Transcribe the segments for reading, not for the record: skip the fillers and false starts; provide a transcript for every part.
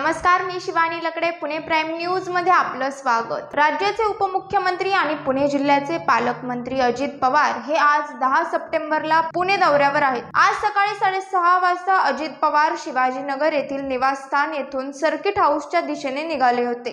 नमस्कार, मी शिवानी लकडे. Pune prime news मध्ये आपलं स्वागत. राज्याचे उपमुख्यमंत्री आणि पुणे जिल्ह्याचे पालकमंत्री अजित पवार हे आज 10 सप्टेंबरला पुणे दौऱ्यावर आहेत. आज सकाळी 6:30 वाजता अजित पवार शिवाजीनगर येथील निवासस्थान येथून सर्किट हाऊसच्या दिशेने निघाले होते.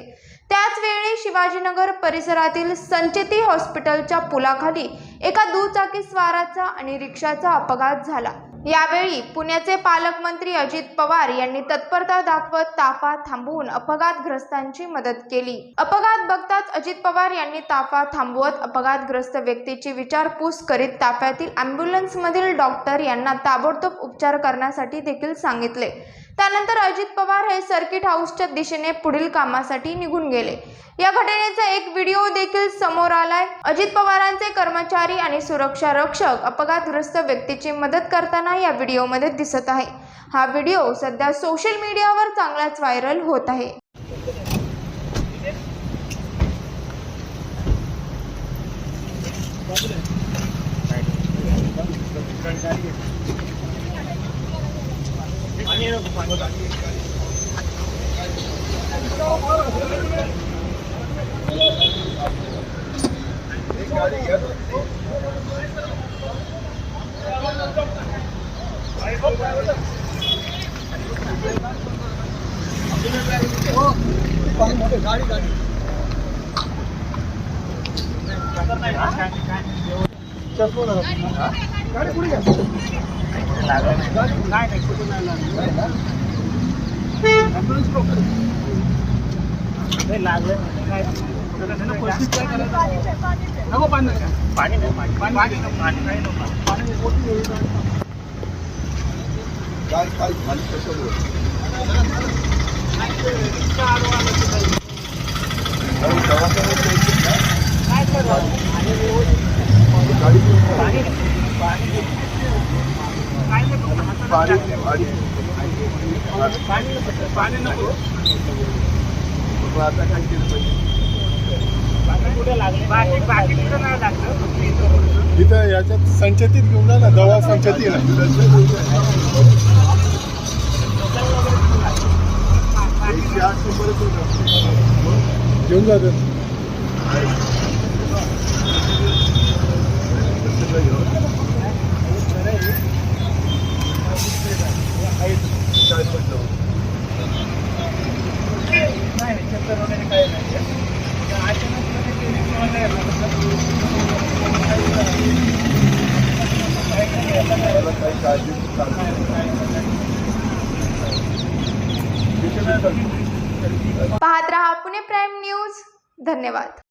त्याच वेळी शिवाजीनगर परिसरातील संचेती हॉस्पिटलच्या पुलाखाली एका दुचाकी स्वाराचा आणि रिक्षाचा अपघात झाला. यावेळी पुण्याचे पालकमंत्री अजित पवार यांनी तत्परता दाखवत ताफा थांबवून अपघातग्रस्तांची मदत केली. अपघात बघताच अजित पवार यांनी ताफा थांबवत अपघातग्रस्त व्यक्तीची विचारपूस करीत ताफ्यातील ॲम्ब्युलन्समधील डॉक्टर यांना ताबडतोब उपचार करण्यासाठी देखील सांगितले. त्यानंतर अजित पवार हे सर्किट हाऊसच्या दिशेने पुढील कामासाठी निघून गेले. या घटनेचा एक व्हिडिओ देखील समोर आलाय. अजित पवारांचे कर्मचारी आणि सुरक्षा रक्षक अपघातग्रस्त व्यक्तीची मदत करताना या व्हिडिओमध्ये दिसत आहे. हा व्हिडिओ सध्या सोशल मीडियावर चांगलाच व्हायरल होत आहे. इथं याच्यात संचेतीत घेऊन जा ना, दवा संचेती ना घेऊन जात. पाहत रहा पुणे प्राईम न्यूज. धन्यवाद.